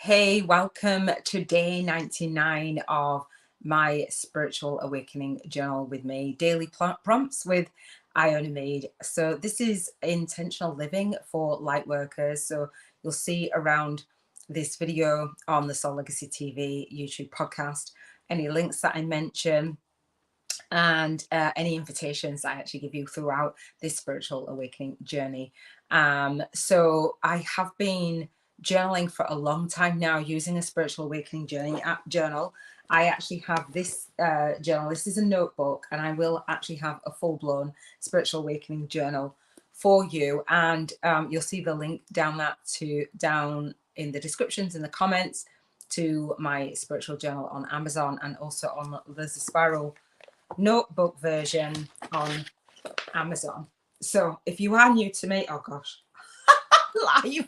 Hey, welcome to day 99 of my spiritual awakening journal with me, daily prompts with Iona. So this is intentional living for light workers. So you'll see around this video on the SoulLegacyTV YouTube podcast, any links that I mention and any invitations I actually give you throughout this spiritual awakening journey. So I have been journaling for a long time now using a spiritual awakening journal. I actually have this journal. This is a notebook, and I will actually have a full-blown spiritual awakening journal for you. And you'll see the link down in the descriptions in the comments to my spiritual journal on Amazon, and also on there's a spiral notebook version on Amazon. So if you are new to me, oh gosh, live.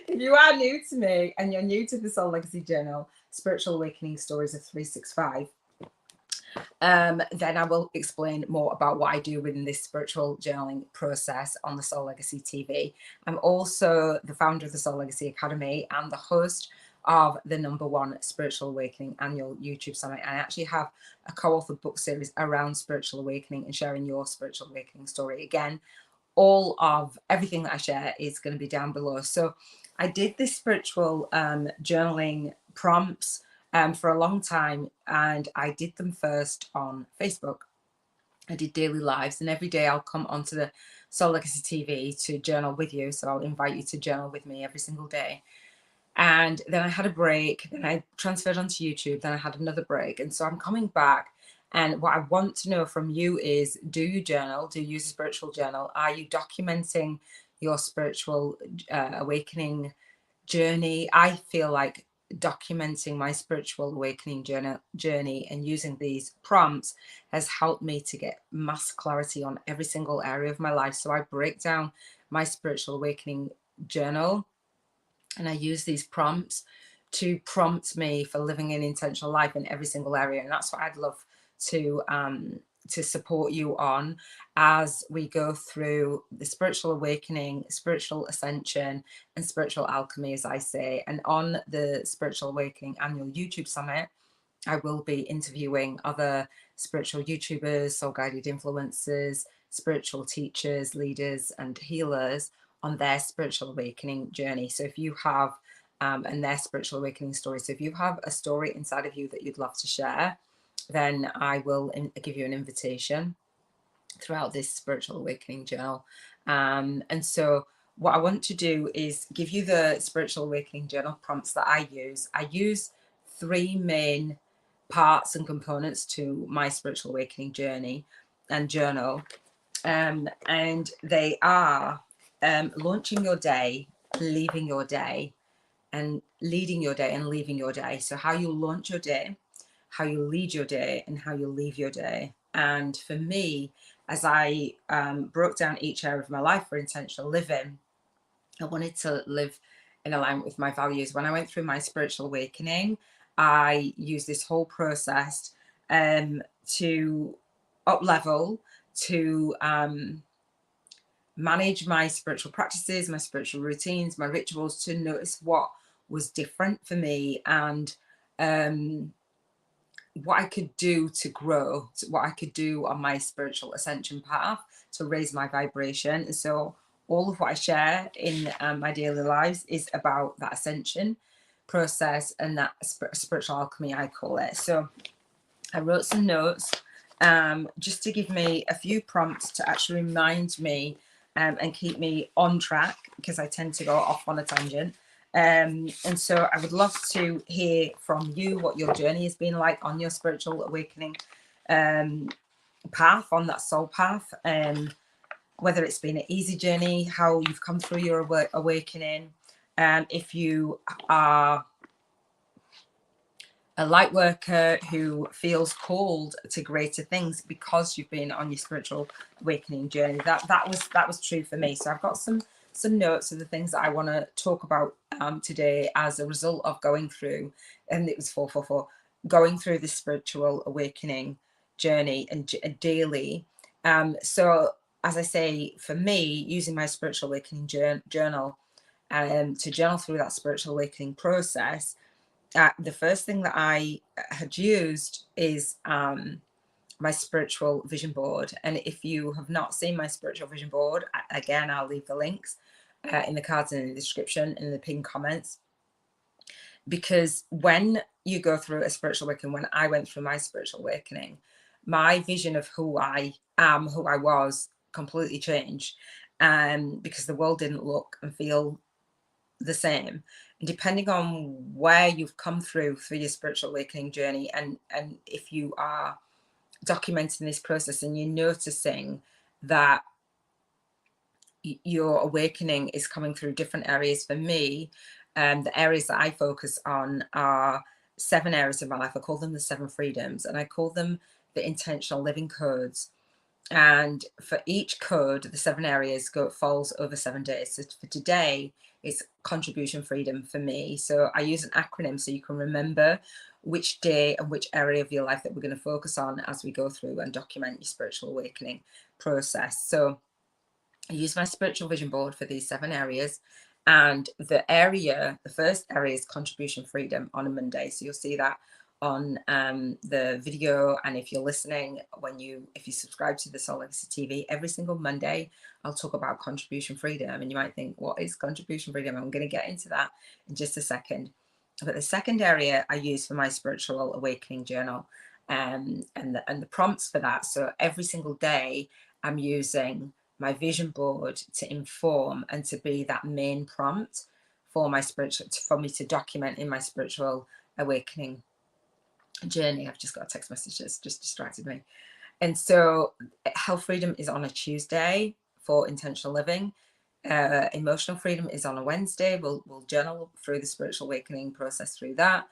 If you are new to me and you're new to the Soul Legacy Journal, Spiritual Awakening Stories of 365, then I will explain more about what I do within this spiritual journaling process on the Soul Legacy TV. I'm also the founder of the Soul Legacy Academy and the host of the #1 Spiritual Awakening annual YouTube summit. I actually have a co-authored book series around spiritual awakening and sharing your spiritual awakening story. Again, all of everything that I share is going to be down below. So I did this spiritual journaling prompts for a long time, and I did them first on Facebook. I did daily lives, and every day I'll come onto the Soul Legacy TV to journal with you. So I'll invite you to journal with me every single day. And then I had a break, then I transferred onto YouTube, then I had another break. And so I'm coming back. And what I want to know from you is, do you journal? Do you use a spiritual journal? Are you documenting your spiritual awakening journey? I feel like documenting my spiritual awakening journey and using these prompts has helped me to get mass clarity on every single area of my life. So I break down my spiritual awakening journal, and I use these prompts to prompt me for living an intentional life in every single area. And that's what I'd love to support you on as we go through the spiritual awakening, spiritual ascension, and spiritual alchemy, as I say. And on the Spiritual Awakening Annual YouTube Summit, I will be interviewing other spiritual YouTubers, soul guided influencers, spiritual teachers, leaders, and healers on their spiritual awakening journey. So if you have and their spiritual awakening story, so if you have a story inside of you that you'd love to share, then I will give you an invitation throughout this spiritual awakening journal. And so what I want to do is give you the spiritual awakening journal prompts that I use. I use 3 main parts and components to my spiritual awakening journey and journal. And they are launching your day, leaving your day, and leading your day and leaving your day. So how you launch your day, how you lead your day, and how you leave your day. And for me, as I broke down each area of my life for intentional living, I wanted to live in alignment with my values. When I went through my spiritual awakening, I used this whole process to up level, to manage my spiritual practices, my spiritual routines, my rituals, to notice what was different for me, and what I could do to grow, what I could do on my spiritual ascension path to raise my vibration. And so all of what I share in my daily lives is about that ascension process and that spiritual alchemy, I call it. So I wrote some notes just to give me a few prompts to actually remind me and keep me on track, because I tend to go off on a tangent. And so I would love to hear from you what your journey has been like on your spiritual awakening path, on that soul path, whether it's been an easy journey, how you've come through your awakening, if you are a light worker who feels called to greater things because you've been on your spiritual awakening journey. That was true for me. So I've got some notes of the things that I want to talk about today as a result of going through, and it was 444, going through this spiritual awakening journey and daily. So as I say, for me, using my spiritual awakening journal to journal through that spiritual awakening process, the first thing that I had used is my spiritual vision board. And if you have not seen my spiritual vision board, again, I'll leave the links in the cards and in the description, in the pinned comments. Because when you go through a spiritual awakening, when I went through my spiritual awakening, my vision of who I am, who I was, completely changed. Because the world didn't look and feel the same. And depending on where you've come through your spiritual awakening journey, and if you are documenting this process and you're noticing that your awakening is coming through different areas. For me, the areas that I focus on are 7 areas of my life. I call them the 7 freedoms, and I call them the intentional living codes. And for each code, the 7 areas falls over 7 days. So for today, it's contribution freedom for me. So I use an acronym so you can remember which day and which area of your life that we're going to focus on as we go through and document your spiritual awakening process. So I use my spiritual vision board for these 7 areas. And the first area is contribution freedom on a Monday. So you'll see that on the video. And if you're listening, if you subscribe to the Soul Legacy TV, every single Monday, I'll talk about contribution freedom. And you might think, what is contribution freedom? I'm going to get into that in just a second. But the second area I use for my spiritual awakening journal, and the prompts for that. So every single day, I'm using my vision board to inform and to be that main prompt for me to document in my spiritual awakening journey. I've just got a text message that's just distracted me. And so health freedom is on a Tuesday for intentional living. Emotional freedom is on a Wednesday. We'll journal through the spiritual awakening process through that.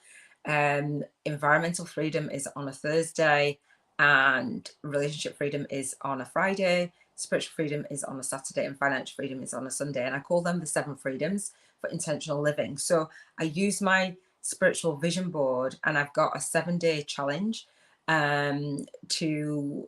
Environmental freedom is on a Thursday, and relationship freedom is on a Friday. Spiritual freedom is on a Saturday, and financial freedom is on a Sunday. And I call them the 7 freedoms for intentional living. So I use my spiritual vision board, and I've got a 7-day challenge to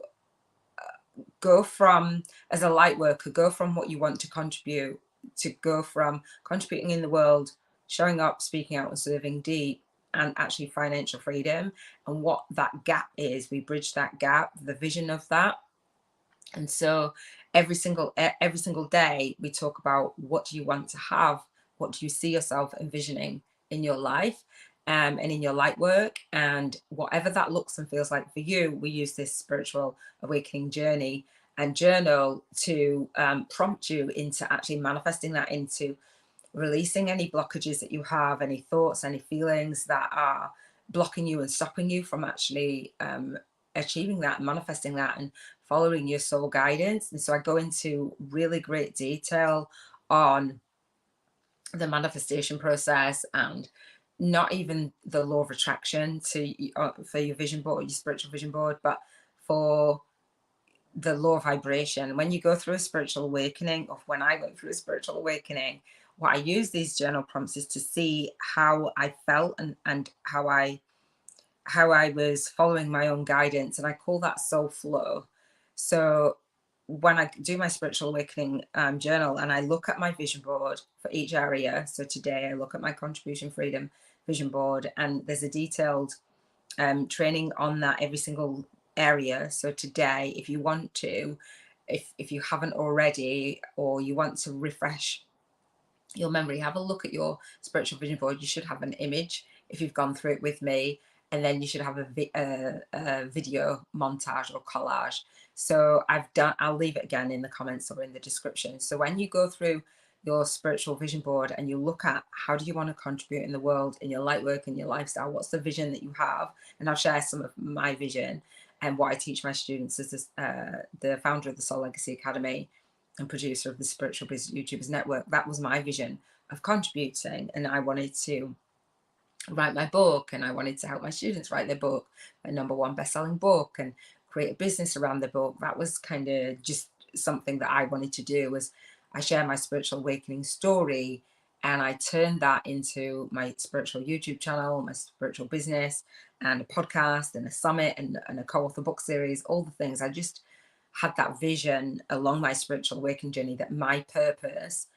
go from, as a light worker, go from what you want to contribute, to go from contributing in the world, showing up, speaking out, and serving deep, and actually financial freedom. And what that gap is, we bridge that gap, the vision of that. And so every single day we talk about, what do you want to have, what do you see yourself envisioning in your life, and in your light work, and whatever that looks and feels like for you. We use this spiritual awakening journey and journal to prompt you into actually manifesting that, into releasing any blockages that you have, any thoughts, any feelings that are blocking you and stopping you from actually achieving that, manifesting that, and following your soul guidance. And so I go into really great detail on the manifestation process, and not even the law of attraction for your vision board, your spiritual vision board, but for the law of vibration. When you go through a spiritual awakening, or when I went through a spiritual awakening, what I use these journal prompts is to see how I felt and how I was following my own guidance, and I call that soul flow. So when I do my spiritual awakening journal, and I look at my vision board for each area, so today I look at my contribution freedom vision board, and there's a detailed training on that every single area. So today, if you want to, if you haven't already, or you want to refresh your memory, have a look at your spiritual vision board. You should have an image if you've gone through it with me, and then you should have a video montage or collage. So I'll leave it again in the comments or in the description. So when you go through your spiritual vision board and you look at, how do you want to contribute in the world, in your light work and your lifestyle, what's the vision that you have? And I'll share some of my vision and what I teach my students as the founder of the Soul Legacy Academy and producer of the Spiritual Biz YouTubers Network. That was my vision of contributing, and I wanted to write my book, and I wanted to help my students write their book, my #1 best-selling book, and create a business around the book. That was kind of just something that I wanted to do, was I share my spiritual awakening story, and I turned that into my spiritual YouTube channel, my spiritual business, and a podcast, and a summit, and a co-author book series, all the things. I just had that vision along my spiritual awakening journey that my purpose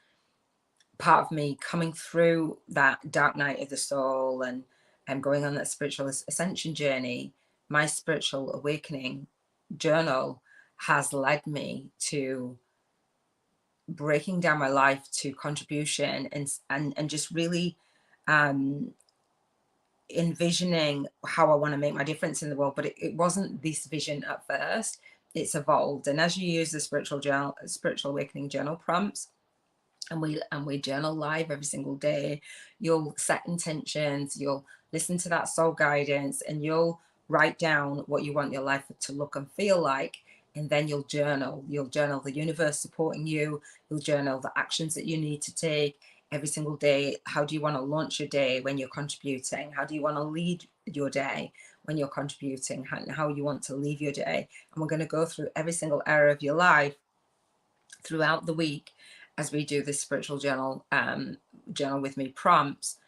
part of me coming through that dark night of the soul and going on that spiritual ascension journey, my spiritual awakening journal has led me to breaking down my life to contribution and just really um envisioning how I want to make my difference in the world. But it wasn't this vision at first. It's evolved, and as you use the spiritual awakening journal prompts, and we journal live every single day, you'll set intentions, you'll listen to that soul guidance, and you'll write down what you want your life to look and feel like. And then you'll journal the universe supporting you, you'll journal the actions that you need to take every single day. How do you want to launch your day when you're contributing? How do you want to lead your day when you're contributing? How you want to leave your day? And we're going to go through every single area of your life throughout the week as we do this spiritual journal with me prompts.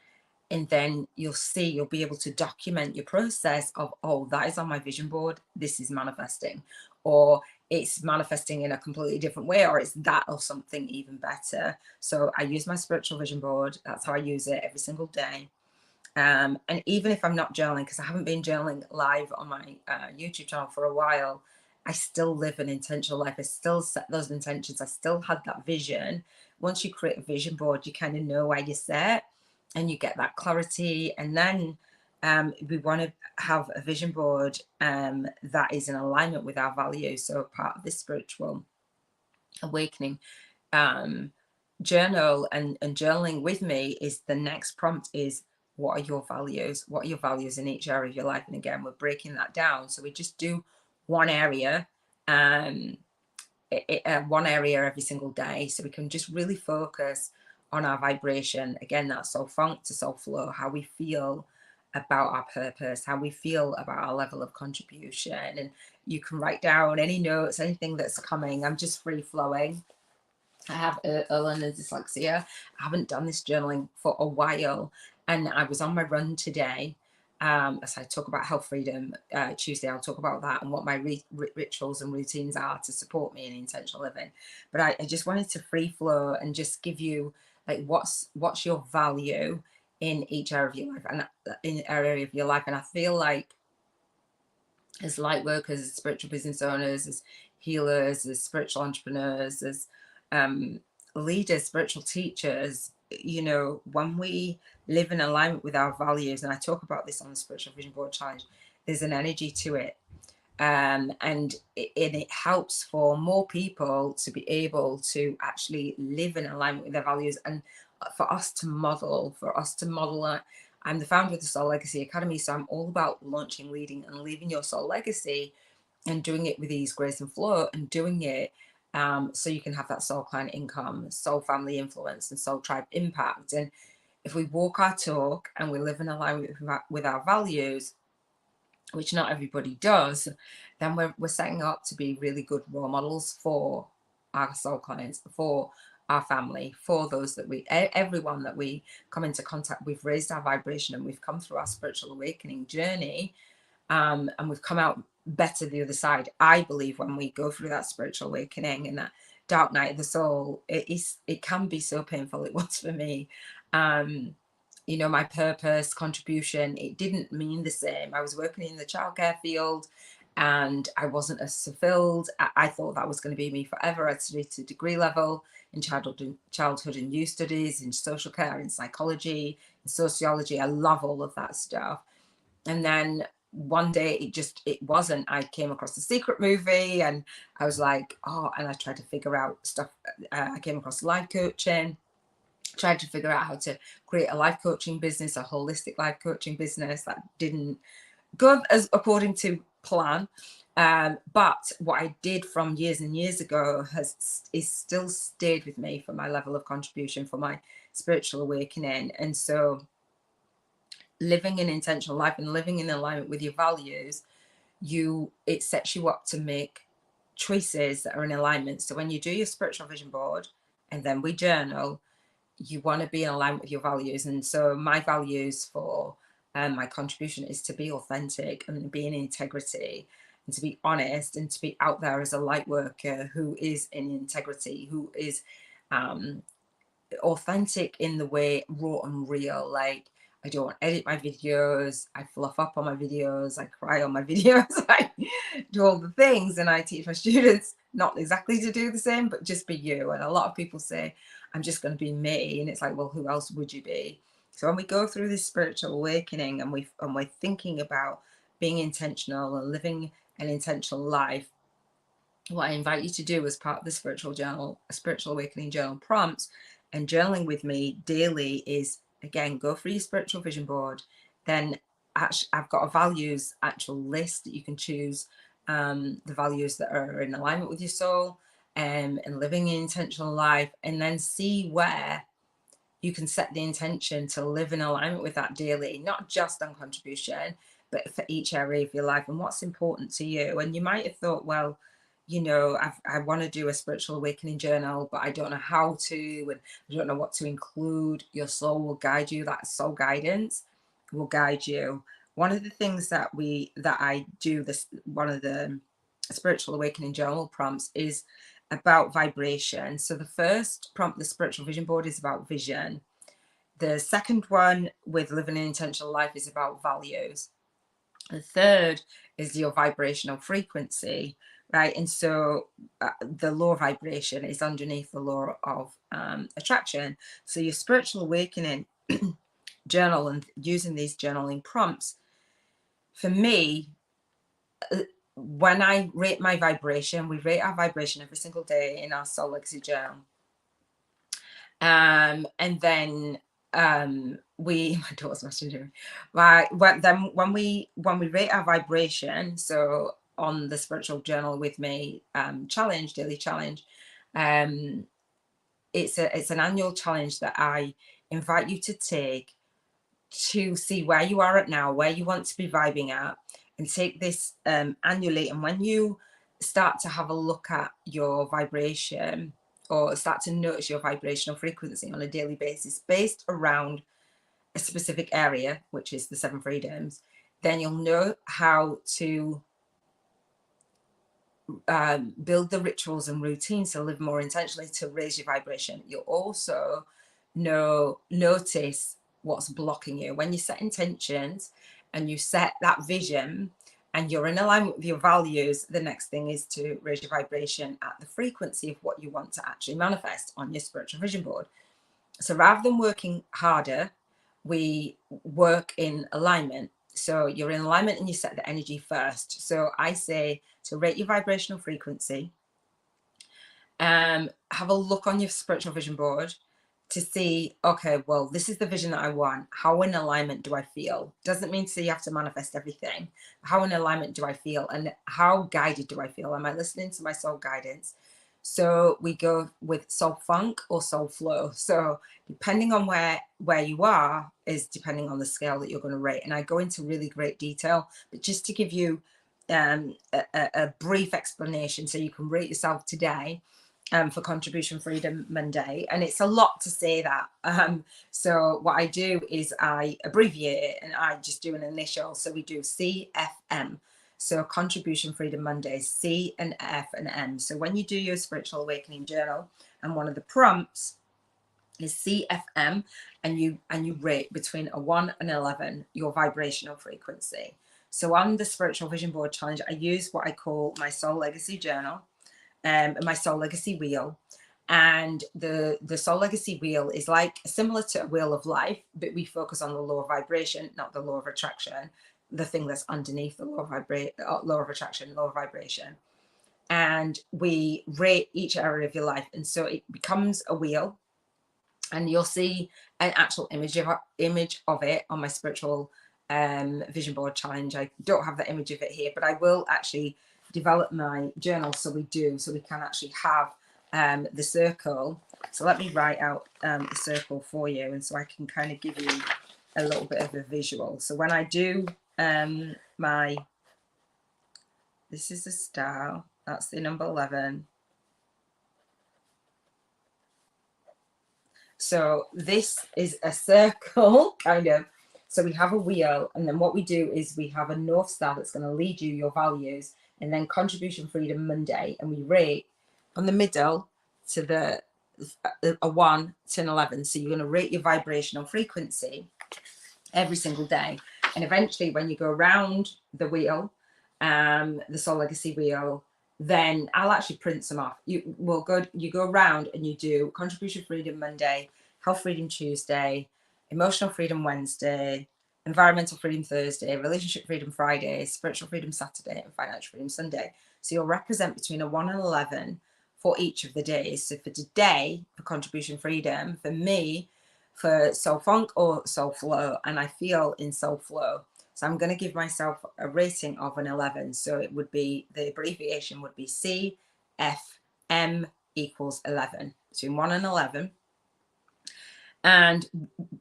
And then you'll be able to document your process of, oh, that is on my vision board, this is manifesting, or it's manifesting in a completely different way, or it's that or something even better. So I use my spiritual vision board. That's how I use it every single day. And even if I'm not journaling, because I haven't been journaling live on my YouTube channel for a while, I still live an intentional life. I still set those intentions. I still had that vision. Once you create a vision board, you kind of know where you're set and you get that clarity. And then we want to have a vision board that is in alignment with our values. So part of this spiritual awakening journal and journaling with me is the next prompt is, what are your values? What are your values in each area of your life? And again, we're breaking that down. So we just do one area, one area every single day. So we can just really focus on our vibration. Again, that's soul funk to soul flow, how we feel about our purpose, how we feel about our level of contribution. And you can write down any notes, anything that's coming. I'm just free flowing. I have learning dyslexia. I haven't done this journaling for a while, and I was on my run today. As I talk about health freedom Tuesday, I'll talk about that and what my rituals and routines are to support me in intentional living. But I just wanted to free flow and just give you like what's your value in each area of your life and in area of your life. And I feel like as light workers, as spiritual business owners, as healers, as spiritual entrepreneurs, as leaders, spiritual teachers, you know, when we live in alignment with our values, and I talk about this on the Spiritual Vision Board Challenge, there's an energy to it. And it helps for more people to be able to actually live in alignment with their values, and for us to model it. I'm the founder of the Soul Legacy Academy, so I'm all about launching, leading, and leaving your soul legacy, and doing it with ease, grace, and flow, and doing it so you can have that soul client income, soul family influence, and soul tribe impact. And if we walk our talk and we live in alignment with our values, which not everybody does, then we're setting up to be really good role models for our soul clients, for our family, for those that everyone that we come into contact. We've raised our vibration and we've come through our spiritual awakening journey, and we've come out better the other side. I believe when we go through that spiritual awakening and that dark night of the soul, it can be so painful. It was for me. You know, my purpose, contribution, it didn't mean the same. I was working in the childcare field and I wasn't as fulfilled. I thought that was going to be me forever. I studied to degree level in childhood and youth studies, in social care, in psychology, in sociology. I love all of that stuff. And then one day it wasn't. I came across the Secret movie and I was like, oh, and I tried to figure out stuff. I came across life coaching, tried to figure out how to create a life coaching business, a holistic life coaching business. That didn't go as according to plan. But what I did from years and years ago is still stayed with me for my level of contribution, for my spiritual awakening. And so living an intentional life and living in alignment with your values, it sets you up to make choices that are in alignment. So when you do your spiritual vision board and then we journal, you want to be in alignment with your values. And so my values for my contribution is to be authentic and be in integrity and to be honest and to be out there as a light worker who is in integrity, who is authentic in the way, raw and real. Like, I don't edit my videos, I fluff up on my videos, I cry on my videos, I do all the things, and I teach my students not exactly to do the same, but just be you. And a lot of people say, I'm just going to be me, and it's like, well, who else would you be? So when we go through this spiritual awakening and we're thinking about being intentional and living an intentional life, what I invite you to do as part of the spiritual awakening journal prompts and journaling with me daily is, again, go through your spiritual vision board. Then I've got a values actual list that you can choose, the values that are in alignment with your soul, and living an intentional life, and then see where you can set the intention to live in alignment with that daily, not just on contribution, but for each area of your life and what's important to you. And you might have thought, well, you know, I want to do a spiritual awakening journal, but I don't know how to, and I don't know what to include. Your soul will guide you. That soul guidance will guide you. One of the things that I do, this one of the spiritual awakening journal prompts is about vibration. So the first prompt, the spiritual vision board, is about vision. The second one, with living an intentional life, is about values. The third is your vibrational frequency, right? And so the law of vibration is underneath the law of attraction. So your spiritual awakening journal and using these journaling prompts, for me, when I rate my vibration, we rate our vibration every single day in our Soul Legacy journal. And then my daughter's messaging. Right, then when we rate our vibration, so on the spiritual journal with me daily challenge, it's an annual challenge that I invite you to take to see where you are at now, where you want to be vibing at, and take this annually. And when you start to have a look at your vibration, or start to notice your vibrational frequency on a daily basis based around a specific area, which is the 7 freedoms, then you'll know how to build the rituals and routines to live more intentionally, to raise your vibration. You'll also notice what's blocking you. When you set intentions and you set that vision and you're in alignment with your values, the next thing is to raise your vibration at the frequency of what you want to actually manifest on your spiritual vision board. So rather than working harder, we work in alignment. So you're in alignment and you set the energy first. So I say to rate your vibrational frequency, have a look on your spiritual vision board to see, okay, well, this is the vision that I want. How in alignment do I feel? Doesn't mean to say you have to manifest everything. How in alignment do I feel? And how guided do I feel? Am I listening to my soul guidance? So we go with soul funk or soul flow. So depending on where you are is depending on the scale that you're going to rate. And I go into really great detail, but just to give you a brief explanation so you can rate yourself today for Contribution Freedom Monday. And it's a lot to say that. So what I do is I abbreviate it and I just do an initial. So we do CFM. So Contribution Freedom Mondays, C and F and M. So when you do your Spiritual Awakening Journal, and one of the prompts is CFM, and you rate between a 1 and 11 your vibrational frequency. So on the Spiritual Vision Board Challenge, I use what I call my Soul Legacy Journal, my Soul Legacy Wheel. And the Soul Legacy Wheel is like similar to a wheel of life, but we focus on the law of vibration, not the law of attraction, the thing that's underneath the law of attraction, law of vibration. And we rate each area of your life. And so it becomes a wheel, and you'll see an actual image of it on my Spiritual Vision Board Challenge. I don't have the image of it here, but I will actually develop my journal so we can actually have the circle. So let me write out the circle for you, and so I can kind of give you a little bit of a visual. So when I do this is the star, that's the number 11. So this is a circle, kind of. So we have a wheel, and then what we do is we have a North Star that's going to lead you your values, and then Contribution Freedom Monday, and we rate from the middle to the a 1 to an 11. So you're going to rate your vibrational frequency every single day. And eventually when you go around the wheel, the Soul Legacy wheel, then I'll actually print some off. You go around and you do Contribution Freedom Monday, Health Freedom Tuesday, Emotional Freedom Wednesday, Environmental Freedom Thursday, Relationship Freedom Friday, Spiritual Freedom Saturday, and Financial Freedom Sunday. So you'll represent between a 1 and 11 for each of the days. So for today, for Contribution Freedom, for me, for Soul Funk or Soul Flow, and I feel in Soul Flow. So I'm going to give myself a rating of an 11. So it would be, the abbreviation would be CFM equals 11, between 1 and 11. And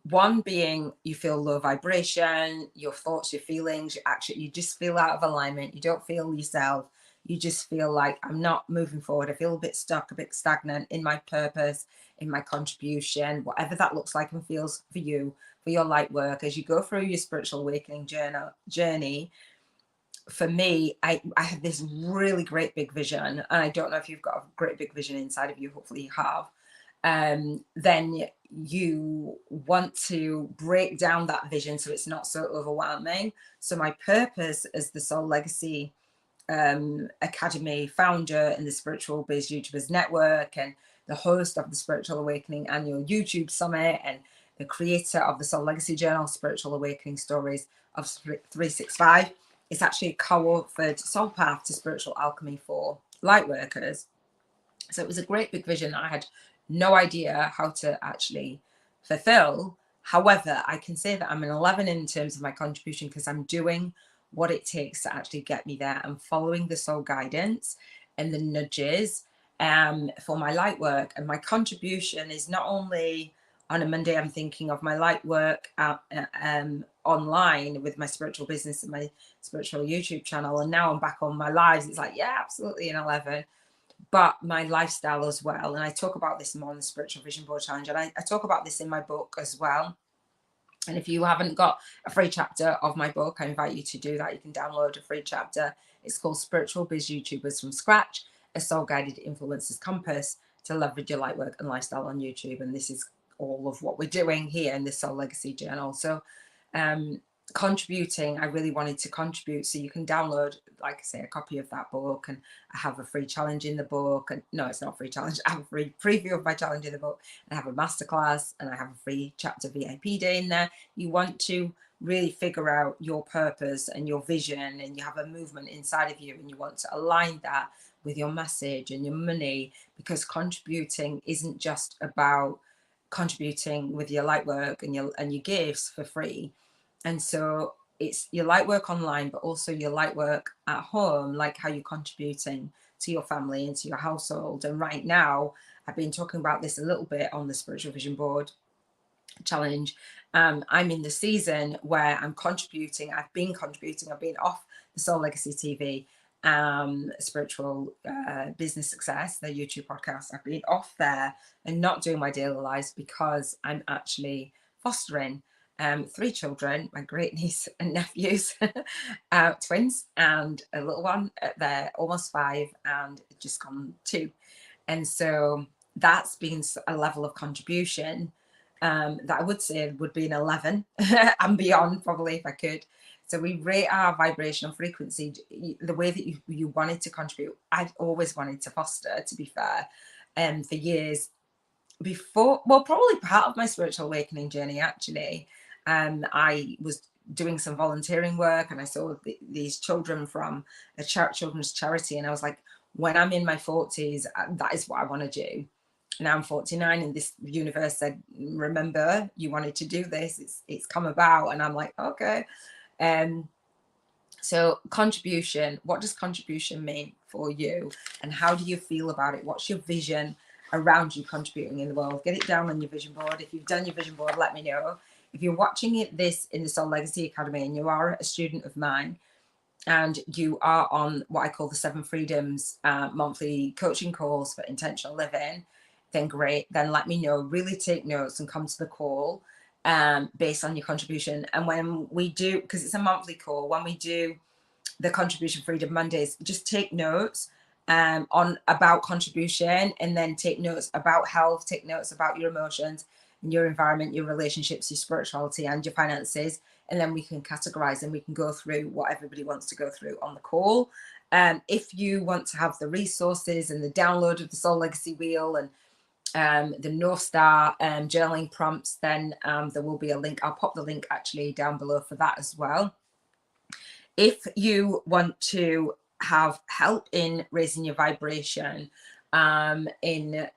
1 being you feel low vibration, your thoughts, your feelings, your action, you just feel out of alignment. You don't feel yourself. You just feel like I'm not moving forward. I feel a bit stuck, a bit stagnant in my purpose, in my contribution, whatever that looks like and feels for you, for your light work. As you go through your spiritual awakening journey, for me, I have this really great big vision. And I don't know if you've got a great big vision inside of you. Hopefully you have. Then you want to break down that vision so it's not so overwhelming. So my purpose as the Soul Legacy Academy founder and the Spiritual Biz YouTubers Network and the host of the Spiritual Awakening Annual YouTube Summit and the creator of the Soul Legacy Journal, Spiritual Awakening Stories of 365. It's actually a co-authored Soul Path to Spiritual Alchemy for Lightworkers. So it was a great big vision that I had no idea how to actually fulfill. However, I can say that I'm an 11 in terms of my contribution because I'm doing what it takes to actually get me there. I'm following the soul guidance and the nudges for my light work. And my contribution is not only on a Monday, I'm thinking of my light work online with my spiritual business and my spiritual YouTube channel. And now I'm back on my lives. It's like, yeah, absolutely an 11. But my lifestyle as well. And I talk about this more on the Spiritual Vision Board Challenge. And I talk about this in my book as well. And if you haven't got a free chapter of my book, I invite you to do that. You can download a free chapter. It's called Spiritual Biz YouTubers from Scratch, a Soul Guided Influencer's Compass to leverage your light work and lifestyle on YouTube. And this is all of what we're doing here in the Soul Legacy Journal. So contributing, I really wanted to contribute. So you can download, like I say, a copy of that book, and I have a free challenge in the book. And no, it's not a free challenge. I have a free preview of my challenge in the book. I have a masterclass and I have a free chapter VIP day in there. You want to really figure out your purpose and your vision, and you have a movement inside of you, and you want to align that with your message and your money, because contributing isn't just about contributing with your light work and your gifts for free. And so it's your light work online, but also your light work at home, like how you're contributing to your family and to your household. And right now, I've been talking about this a little bit on the Spiritual Vision Board Challenge. I'm in the season where I'm contributing. I've been off the Soul Legacy TV, Spiritual Business Success, the YouTube podcast. I've been off there and not doing my daily lives because I'm actually fostering 3 children, my great niece and nephews, twins, and a little one. They're almost 5 and just gone 2. And so that's been a level of contribution that I would say would be an 11 and beyond, probably, if I could. So we rate our vibrational frequency the way that you wanted to contribute. I've always wanted to foster, to be fair, for years before, well, probably part of my spiritual awakening journey, actually. I was doing some volunteering work, and I saw these children from a children's charity, and I was like, when I'm in my 40s, that is what I want to do. Now I'm 49, and this universe said, remember, you wanted to do this, it's come about. And I'm like, okay. So contribution, what does contribution mean for you, and how do you feel about it? What's your vision around you contributing in the world? Get it down on your vision board. If you've done your vision board, let me know. If you're watching this in the Soul Legacy Academy and you are a student of mine and you are on what I call the 7 Freedoms monthly coaching calls for intentional living, then great. Then let me know. Really take notes and come to the call based on your contribution. And when we do, because it's a monthly call, when we do the Contribution Freedom Mondays, just take notes on about contribution, and then take notes about health, take notes about your emotions and your environment, your relationships, your spirituality, and your finances. And then we can categorize and we can go through what everybody wants to go through on the call. If you want to have the resources and the download of the Soul Legacy Wheel and the North Star journaling prompts, then there will be a link. I'll pop the link actually down below for that as well. If you want to have help in raising your vibration in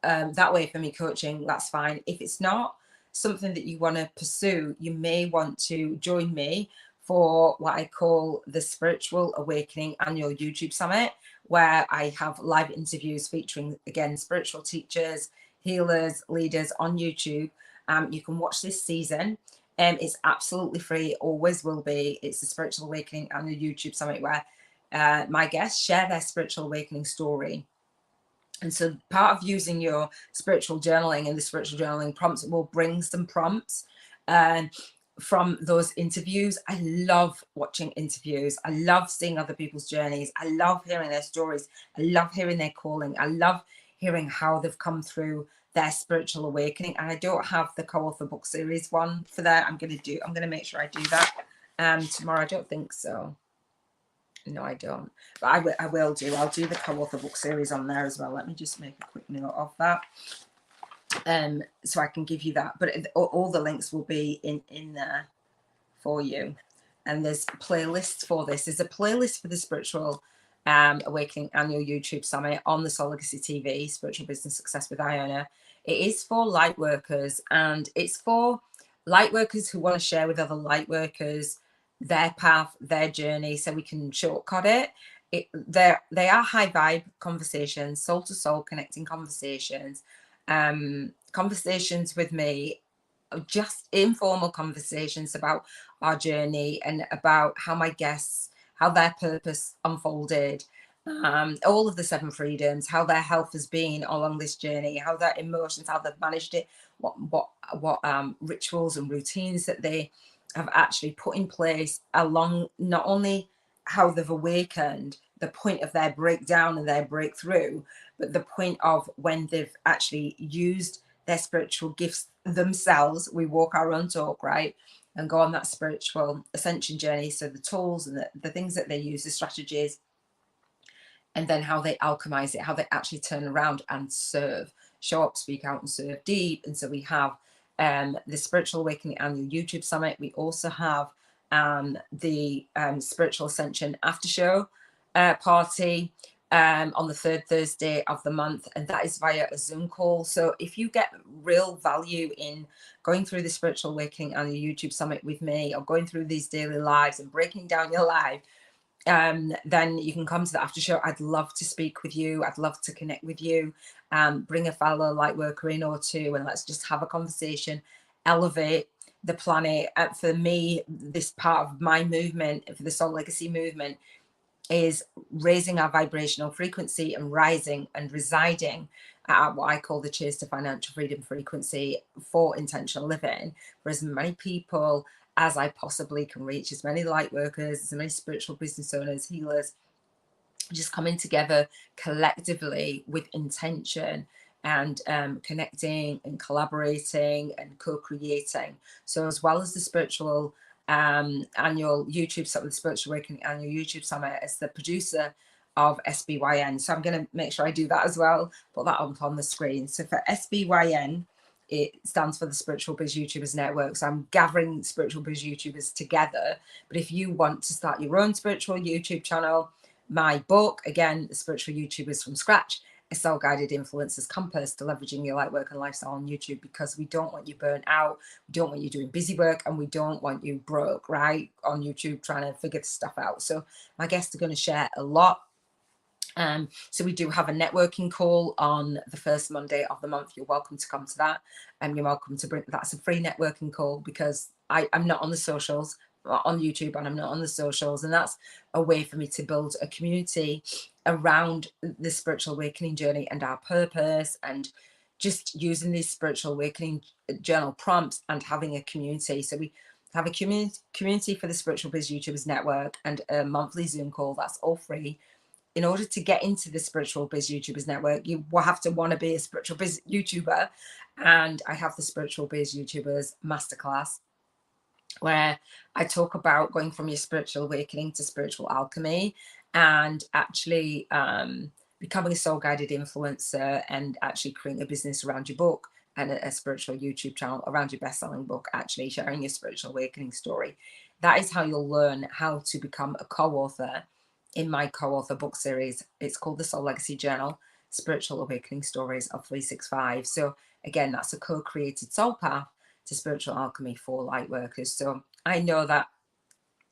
that way for me coaching, that's fine. If it's not something that you want to pursue, you may want to join me for what I call the Spiritual Awakening Annual YouTube Summit, where I have live interviews featuring, again, spiritual teachers, healers, leaders on YouTube. You can watch this season. It's absolutely free, always will be. It's the Spiritual Awakening Annual YouTube Summit, where my guests share their spiritual awakening story. And so part of using your spiritual journaling and the spiritual journaling prompts will bring some prompts from those interviews. I love watching interviews. I love seeing other people's journeys. I love hearing their stories. I love hearing their calling. I love hearing how they've come through their spiritual awakening. And I don't have the co-author book series one for that. I'm going to make sure I do that tomorrow. I don't think so. No, I don't. But I will do. I'll do the co-author book series on there as well. Let me just make a quick note of that. So I can give you that. But all the links will be in there for you. And there's playlists for this. There's a playlist for the Spiritual Awakening Annual YouTube Summit on the Soul Legacy TV, Spiritual Business Success with Iona. It is for light workers, and it's for light workers who want to share with other light workers their path, their journey, so we can shortcut it. They are high vibe conversations, soul to soul connecting conversations, conversations with me, just informal conversations about our journey and about how my guests, how their purpose unfolded, all of the 7 freedoms, how their health has been along this journey, how their emotions, how they've managed it, what rituals and routines that they have actually put in place along not only how they've awakened, the point of their breakdown and their breakthrough, but the point of when they've actually used their spiritual gifts themselves. We walk our own talk, right? And go on that spiritual ascension journey. So the tools and the things that they use, the strategies, and then how they alchemize it, how they actually turn around and serve, show up, speak out, and serve deep. And so we have the Spiritual Awakening Annual YouTube Summit. We also have the Spiritual Ascension After Show party on the 3rd Thursday of the month, and that is via a Zoom call. So if you get real value in going through the Spiritual Awakening Annual YouTube Summit with me, or going through these daily lives and breaking down your life, then you can come to the after show. I'd love to speak with you. I'd love to connect with you. Bring a fellow light worker in or two, and let's just have a conversation, elevate the planet. For me, this part of my movement, for the Soul Legacy movement, is raising our vibrational frequency and rising and residing at what I call the Cheers to Financial Freedom frequency for intentional living, for as many people as I possibly can reach, as many light workers, as many spiritual business owners, healers, just coming together collectively with intention and connecting and collaborating and co-creating. So as well as the spiritual annual YouTube Summit, the Spiritual Awakening Annual YouTube Summit, as the producer of SBYN. So I'm going to make sure I do that as well, put that up on the screen. So for SBYN, it stands for the Spiritual Biz YouTubers Network. So I'm gathering spiritual biz YouTubers together. But if you want to start your own spiritual YouTube channel, my book, again, the Spiritual YouTubers from Scratch, a soul-guided influencer's compass to leveraging your light work and lifestyle on YouTube, because we don't want you burnt out, we don't want you doing busy work, and we don't want you broke, right, on YouTube trying to figure this stuff out. So my guests are going to share a lot. So we do have a networking call on the first Monday of the month. You're welcome to come to that, and you're welcome to bring, that's a free networking call, because I'm not on the socials on YouTube, and I'm not on the socials, and that's a way for me to build a community around the spiritual awakening journey and our purpose, and just using these spiritual awakening journal prompts and having a community. So we have a community for the Spiritual Biz YouTubers Network, and a monthly Zoom call. That's all free. in order to get into the Spiritual Biz YouTubers Network, you will have to want to be a Spiritual Biz YouTuber. And I have the Spiritual Biz YouTubers Masterclass, where I talk about going from your spiritual awakening to spiritual alchemy, and actually becoming a soul guided influencer, and actually creating a business around your book, and a spiritual YouTube channel around your best-selling book, actually sharing your spiritual awakening story. That is how you'll learn how to become a co-author in my co-author book series. It's called the Soul Legacy Journal, Spiritual Awakening Stories of 365. So again, that's a co-created soul path to spiritual alchemy for light workers. So I know that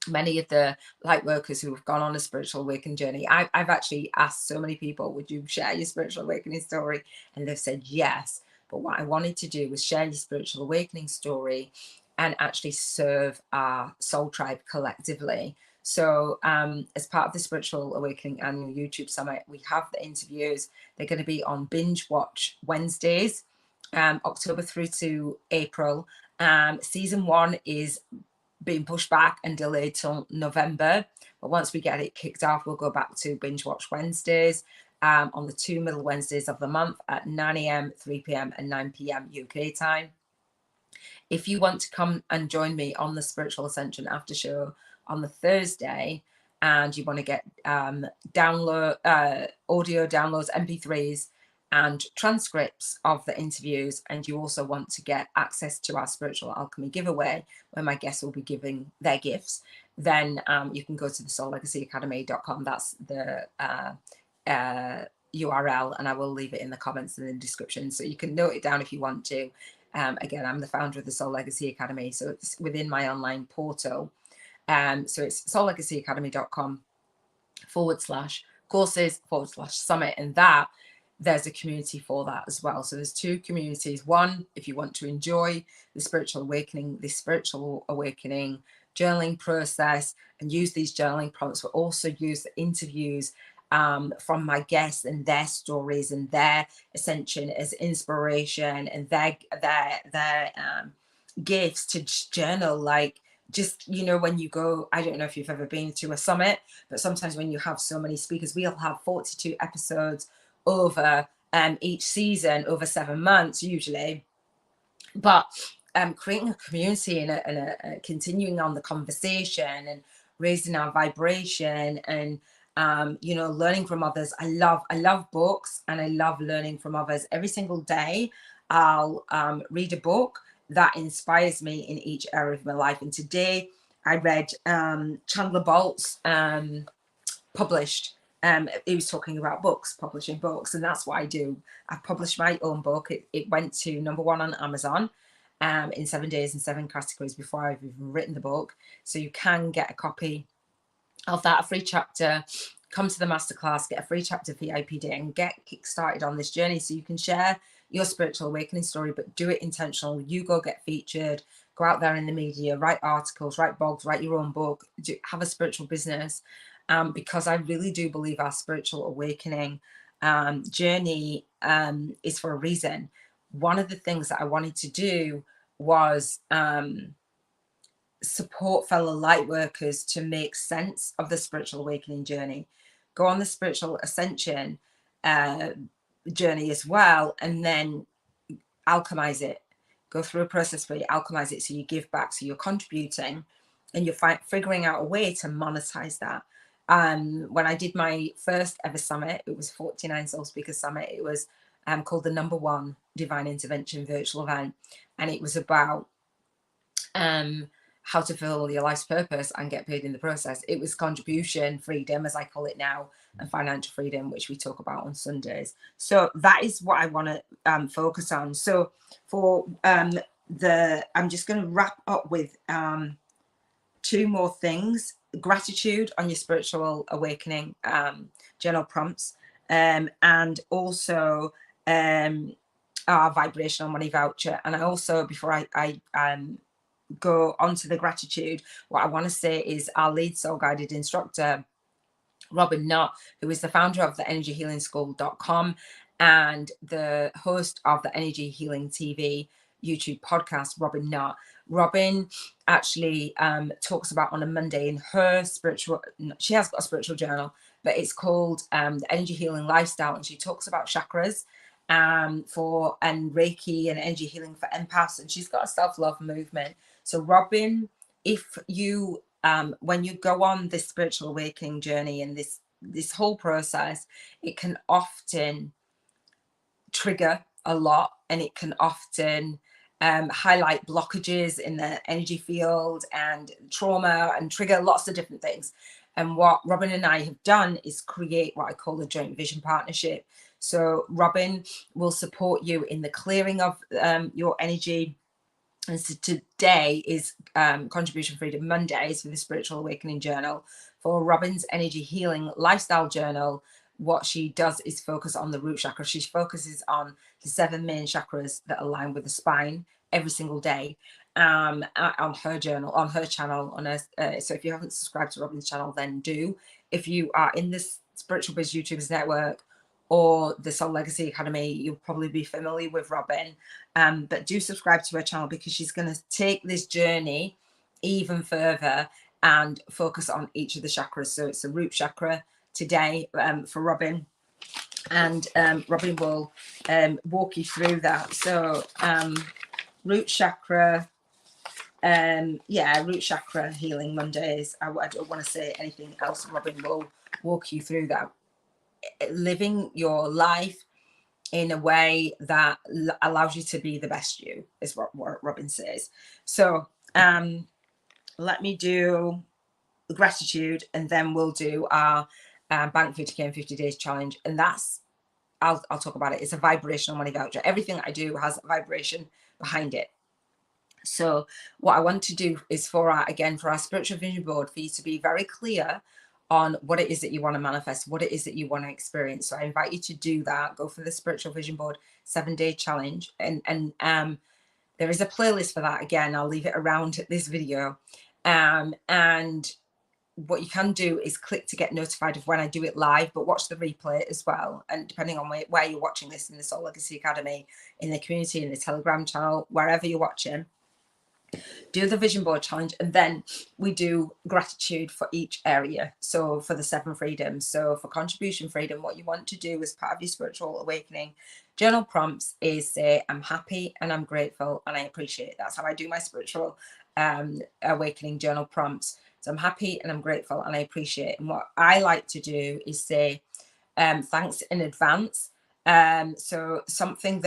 many of the light workers who have gone on a spiritual awakening journey, I've actually asked so many people, would you share your spiritual awakening story? And they've said yes. But what I wanted to do was share your spiritual awakening story and actually serve our soul tribe collectively. So as part of the Spiritual Awakening Annual YouTube Summit, we have the interviews. They're going to be on Binge Watch Wednesdays, October through to April. Season 1 is being pushed back and delayed till November. But once we get it kicked off, we'll go back to Binge Watch Wednesdays on the 2 middle Wednesdays of the month at 9 a.m., 3 p.m. and 9 p.m. UK time. If you want to come and join me on the Spiritual Ascension After Show on the Thursday, and you want to get audio downloads, MP3s, and transcripts of the interviews, and you also want to get access to our Spiritual Alchemy giveaway, where my guests will be giving their gifts, then you can go to the SoulLegacyAcademy.com. That's the URL, and I will leave it in the comments and in the description, so you can note it down if you want to. Again, I'm the founder of the Soul Legacy Academy, so it's within my online portal. So it's SoulLegacyAcademy.com/courses/summit, and that there's a community for that as well. So there's 2 communities. One, if you want to enjoy the spiritual awakening journaling process and use these journaling prompts, but also use the interviews from my guests and their stories and their ascension as inspiration, and their gifts to journal. Like, just, you know, when you go, I don't know if you've ever been to a summit, but sometimes when you have so many speakers, we'll have 42 episodes over each season, over 7 months usually. But creating a community and a continuing on the conversation and raising our vibration, and you know, learning from others. I love books, and I love learning from others. Every single day I'll read a book that inspires me in each area of my life. And today I read Chandler Bolt's published. He was talking about books, publishing books, and that's what I do. I published my own book. It went to #1 on Amazon in 7 days and 7 categories before I've even written the book. So you can get a copy of that, a free chapter. Come to the masterclass, get a free chapter VIP day, and get kick-started on this journey, so you can share your spiritual awakening story, but do it intentional. You go get featured, go out there in the media, write articles, write blogs, write your own book, have a spiritual business, because I really do believe our spiritual awakening journey is for a reason. One of the things that I wanted to do was support fellow light workers to make sense of the spiritual awakening journey, go on the spiritual ascension journey as well, and then alchemize it, go through a process where you alchemize it, so you give back, so you're contributing, and you're figuring out a way to monetize that. When I did my first ever summit, it was 49 Soul Speaker Summit. It was called the #1 Divine Intervention virtual event, and it was about how to fulfill your life's purpose and get paid in the process. It was contribution freedom, as I call it now, and financial freedom, which we talk about on Sundays. So that is what I want to focus on. So for I'm just going to wrap up with 2 more things: gratitude on your spiritual awakening journal prompts, and also our vibrational money voucher. And I also, before I go on to the gratitude, what I want to say is our lead soul guided instructor, Robin Knott, who is the founder of the energyhealingschool.com and the host of the Energy Healing TV YouTube podcast, Robin Knott. Robin actually talks about on a Monday in her spiritual, she has got a spiritual journal, but it's called the Energy Healing Lifestyle, and she talks about chakras and Reiki and energy healing for empaths, and she's got a self-love movement. So Robin, if you when you go on this spiritual awakening journey and this whole process, it can often trigger a lot, and it can often highlight blockages in the energy field and trauma, and trigger lots of different things. And what Robin and I have done is create what I call a joint vision partnership. So Robin will support you in the clearing of your energy. And so today is Contribution Freedom Mondays for the Spiritual Awakening Journal. For Robin's Energy Healing Lifestyle Journal, what she does is focus on the root chakra. She focuses on the 7 main chakras that align with the spine every single day on her journal, on her channel. So if you haven't subscribed to Robin's channel, then do. If you are in this Spiritual Biz YouTubers Network or the Soul Legacy Academy, you'll probably be familiar with Robin. But do subscribe to her channel, because she's going to take this journey even further and focus on each of the chakras. So it's the root chakra today for Robin, and Robin will walk you through that. So root chakra, root chakra healing Mondays. I don't want to say anything else. Robin will walk you through that. Living your life in a way that allows you to be the best you is what Robin says. So let me do gratitude, and then we'll do our Bank 50K in 50 days challenge. And that's, I'll talk about it. It's a vibrational money voucher. Everything I do has a vibration behind it. So what I want to do is for our spiritual vision board, for you to be very clear on what it is that you want to manifest, what it is that you want to experience. So I invite you to do that. Go for the spiritual vision board 7-day challenge, and there is a playlist for that. Again, I'll leave it around this video, and what you can do is click to get notified of when I do it live, but watch the replay as well. And depending on where you're watching this, in the Soul Legacy Academy, in the community, in the Telegram channel, wherever you're watching, do the vision board challenge, and then we do gratitude for each area. So for the 7 freedoms, so for contribution freedom, what you want to do as part of your spiritual awakening journal prompts is say, I'm happy and I'm grateful and I appreciate. That's how I do my spiritual awakening journal prompts. So I'm happy and I'm grateful and I appreciate. And what I like to do is say thanks in advance. So something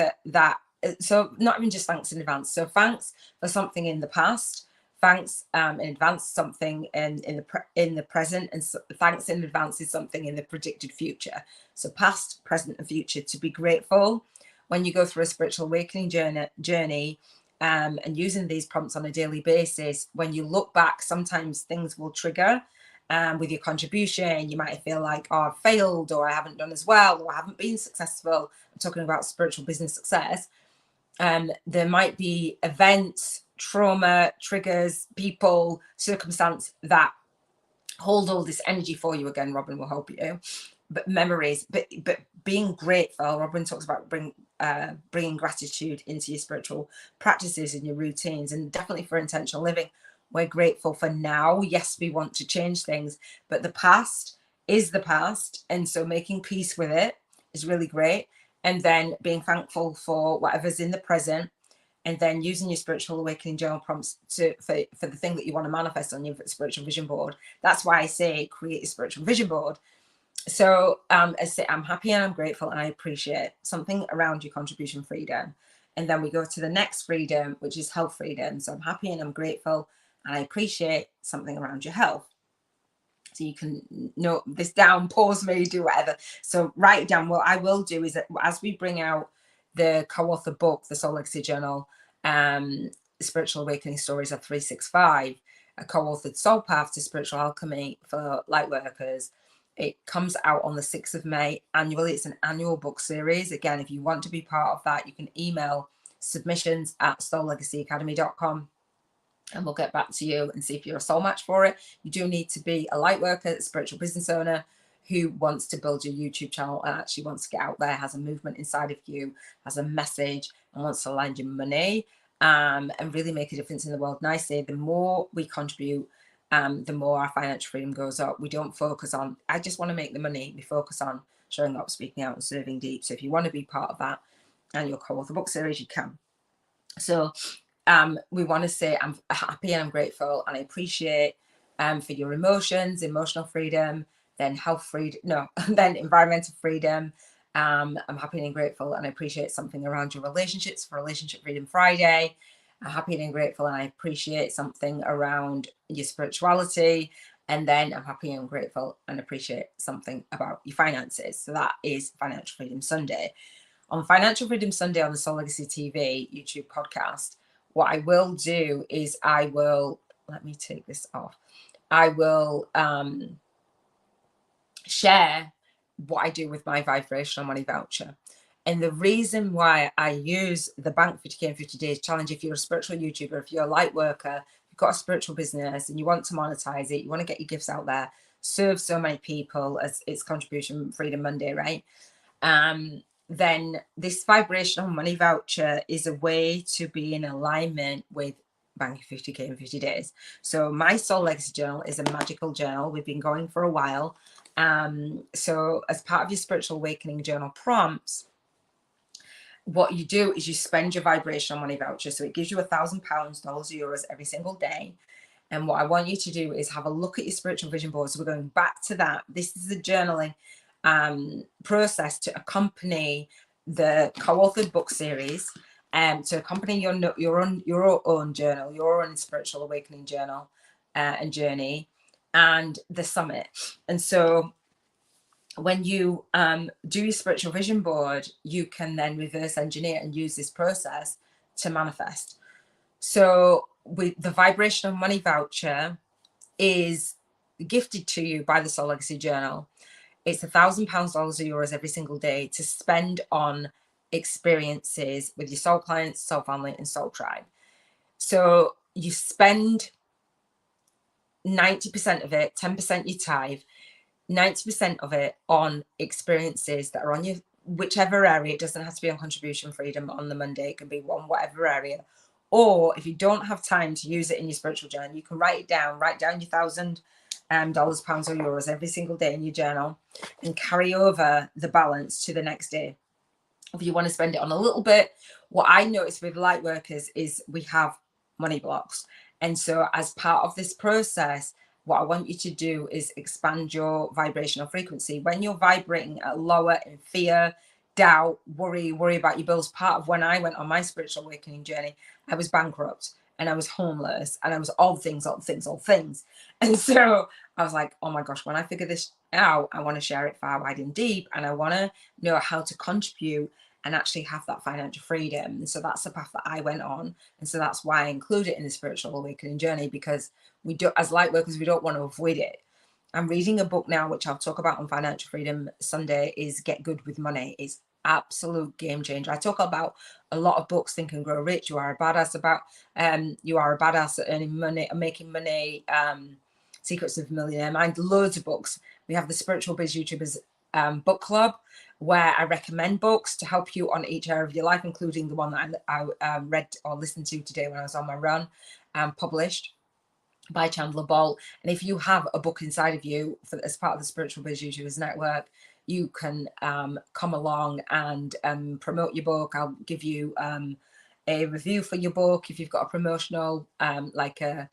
so not even just thanks in advance. So thanks for something in the past, thanks in advance something in the present, and thanks in advance is something in the predicted future. So past, present, and future. To be grateful when you go through a spiritual awakening journey, and using these prompts on a daily basis. When you look back, sometimes things will trigger. With your contribution, you might feel like, oh, I've failed, or I haven't done as well, or I haven't been successful. I'm talking about spiritual business success. There might be events, trauma, triggers, people, circumstance that hold all this energy for you. Again, Robin will help you. But memories, but being grateful. Robin talks about bringing gratitude into your spiritual practices and your routines, and definitely for intentional living. We're grateful for now. Yes, we want to change things, but the past is the past, and so making peace with it is really great. And then being thankful for whatever's in the present, and then using your spiritual awakening journal prompts for the thing that you want to manifest on your spiritual vision board. That's why I say create a spiritual vision board. So I say, I'm happy and I'm grateful and I appreciate something around your contribution freedom. And then we go to the next freedom, which is health freedom. So I'm happy and I'm grateful and I appreciate something around your health. So you can note this down, pause me, do whatever. So write it down. What I will do is that as we bring out the co-author book, the Soul Legacy Journal, Spiritual Awakening Stories of 365, a co-authored Soul Path to Spiritual Alchemy for Lightworkers. It comes out on the 6th of May annually. It's an annual book series. Again, if you want to be part of that, you can email submissions@SoulLegacyAcademy.com. and we'll get back to you and see if you're a soul match for it. You do need to be a light worker, a spiritual business owner who wants to build your YouTube channel and actually wants to get out there, has a movement inside of you, has a message, and wants to land your money and really make a difference in the world. And I say the more we contribute the more our financial freedom goes up. We don't focus on, I just want to make the money. We focus on showing up, speaking out, and serving deep. So if you want to be part of that and your co-author book series, you can. So we want to say I'm happy and I'm grateful and I appreciate for your emotions, emotional freedom, then health freedom, no, then environmental freedom. I'm happy and grateful and I appreciate something around your relationships for Relationship Freedom Friday. I'm happy and grateful and I appreciate something around your spirituality. And then I'm happy and grateful and appreciate something about your finances. So that is Financial Freedom Sunday. On Financial Freedom Sunday on the Soul Legacy TV YouTube podcast, what I will do is I will, let me take this off. I will share what I do with my vibrational money voucher. And the reason why I use the Bank 50K in 50 Days challenge, if you're a spiritual YouTuber, if you're a light worker, you've got a spiritual business and you want to monetize it, you want to get your gifts out there, serve so many people as it's Contribution Freedom Monday, right? Then this vibrational money voucher is a way to be in alignment with Banking 50K in 50 Days. So my Soul Legacy Journal is a magical journal. We've been going for a while. So as part of your Spiritual Awakening Journal prompts, what you do is you spend your vibrational money voucher. So it gives you £1,000, dollars, euros every single day. And what I want you to do is have a look at your spiritual vision board. So we're going back to that. This is the journaling process to accompany the co-authored book series, to accompany your own journal, your own spiritual awakening journal and journey, and the summit. And so when you do your spiritual vision board, you can then reverse engineer and use this process to manifest. So with the vibrational money voucher is gifted to you by the Soul Legacy Journal. It's £1,000, dollars, or euros every single day to spend on experiences with your soul clients, soul family, and soul tribe. So you spend 90% of it, 10% you tithe, 90% of it on experiences that are on your whichever area. It doesn't have to be on Contribution Freedom on the Monday. It can be on whatever area. Or if you don't have time to use it in your spiritual journal, you can write down your $1,000 dollars, pounds, or euros every single day in your journal and carry over the balance to the next day. If you want to spend it on a little bit, what I notice with light workers is we have money blocks. And so as part of this process, what I want you to do is expand your vibrational frequency. When you're vibrating at lower in fear, doubt, worry about your bills. Part of when I went on my spiritual awakening journey, I was bankrupt and I was homeless and I was all things. And so I was like, oh my gosh, when I figure this out, I want to share it far, wide and deep. And I want to know how to contribute and actually have that financial freedom. And so that's the path that I went on. And so that's why I include it in the spiritual awakening journey, because we do, as light workers, we don't want to avoid it. I'm reading a book now, which I'll talk about on Financial Freedom Sunday, is Get Good with Money. It's absolute game changer. I talk about a lot of books, Think and Grow Rich, You Are a Badass, about You Are a Badass at Earning Money and Making Money, Secrets of a Millionaire Mind, loads of books. We have the Spiritual Biz YouTubers book club, where I recommend books to help you on each area of your life, including the one that I read or listened to today when I was on my run, published by Chandler Bolt. And if you have a book inside of you as part of the Spiritual Biz YouTubers Network, you can come along and promote your book. I'll give you a review for your book if you've got a promotional, like a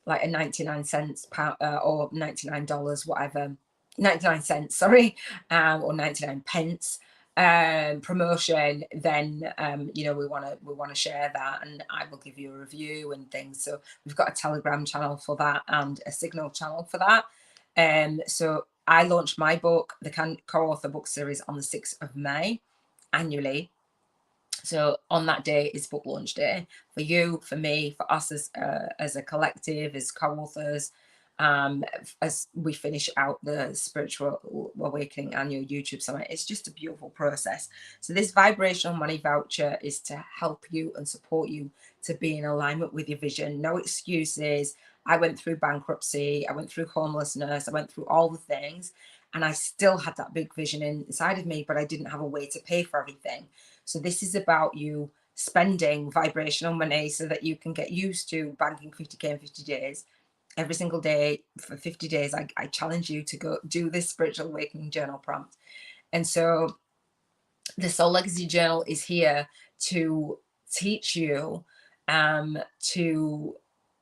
99 cents or $99, whatever, 99 cents, sorry, or 99 pence promotion, then you know, we want to share that, and I will give you a review and things. So we've got a Telegram channel for that and a Signal channel for that. So I launched my book, the co-author book series, on the 6th of May annually. So on that day is book launch day for you, for me, for us as a collective, as co-authors, as we finish out the Spiritual Awakening Annual YouTube Summit. It's just a beautiful process. So this vibrational money voucher is to help you and support you to be in alignment with your vision. No excuses. I went through bankruptcy. I went through homelessness. I went through all the things, and I still had that big vision inside of me, but I didn't have a way to pay for everything. So this is about you spending vibrational money so that you can get used to banking 50K in 50 days every single day for 50 days. I challenge you to go do this spiritual awakening journal prompt. And so the Soul Legacy Journal is here to teach you to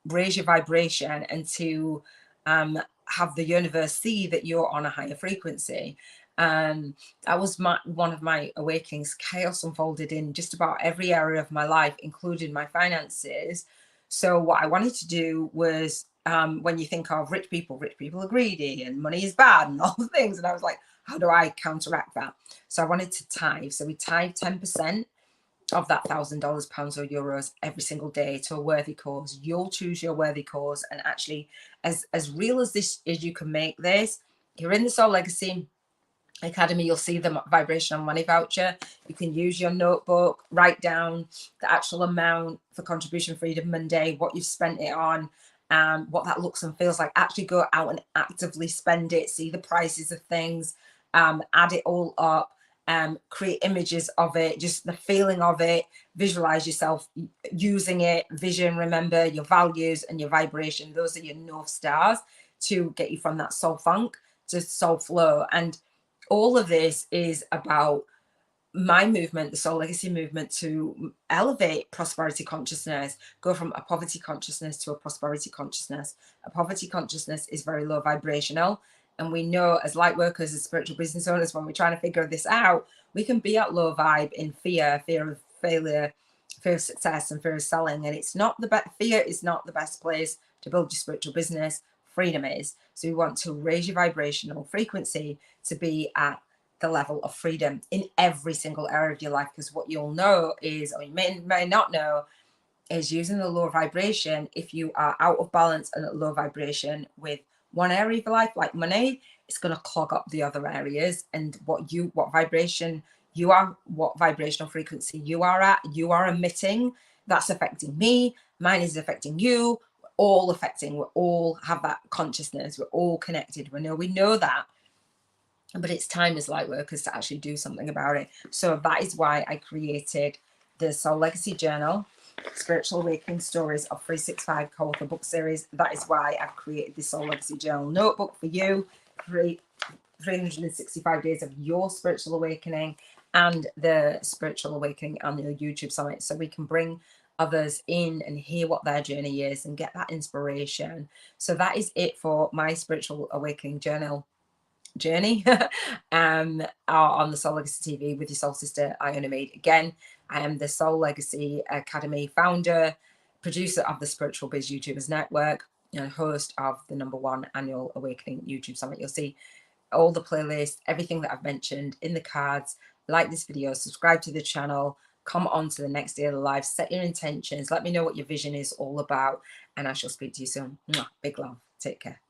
raise your vibration and to have the universe see that you're on a higher frequency. That was one of my awakenings. Chaos unfolded in just about every area of my life, including my finances. So what I wanted to do was, when you think of rich people are greedy and money is bad and all the things, and I was like, how do I counteract that? So I wanted to tithe. So we tithe 10% of that $1,000, pounds or euros every single day to a worthy cause. You'll choose your worthy cause. And actually, as real as this is, you can make this. You're in the Soul Legacy Academy, you'll see the vibrational money voucher. You can use your notebook, write down the actual amount for Contribution Freedom Monday, what you've spent it on, what that looks and feels like. Actually go out and actively spend it, see the prices of things, add it all up, create images of it, just the feeling of it, visualize yourself using it, vision, remember your values and your vibration. Those are your North Stars to get you from that soul funk to soul flow. And all of this is about my movement, the Soul Legacy movement, to elevate prosperity consciousness, go from a poverty consciousness to a prosperity consciousness. A poverty consciousness is very low vibrational. And we know as light workers, as spiritual business owners, when we're trying to figure this out, we can be at low vibe in fear of failure, fear of success, and fear of selling. And it's not the best, fear is not the best place to build your spiritual business. Freedom is. So we want to raise your vibrational frequency to be at the level of freedom in every single area of your life. Because what you'll know is, or you may not know, is using the lower vibration. If you are out of balance and at low vibration with one area of your life, like money, it's going to clog up the other areas. And what vibration you are, what vibrational frequency you are at, you are emitting, that's affecting me, mine is affecting you, we're all have that consciousness, we're all connected. We know that. But it's time as light workers to actually do something about it. So that is why I created the Soul Legacy Journal, Spiritual Awakening Stories of 365 co-author book series. That is why I've created the Soul Legacy Journal notebook for you. 365 days of your spiritual awakening, and the Spiritual Awakening Annual YouTube Summit, so we can bring others in and hear what their journey is and get that inspiration. So that is it for my Spiritual Awakening journey on the Soul Legacy TV with your soul sister Iona. Again, I am the Soul Legacy Academy founder, producer of the Spiritual Biz YouTubers Network, and host of the #1 annual Awakening YouTube Summit. You'll see all the playlists, everything that I've mentioned in the cards. Like this video, subscribe to the channel, come on to the next day of the live, set your intentions, let me know what your vision is all about, and I shall speak to you soon. Big love, take care.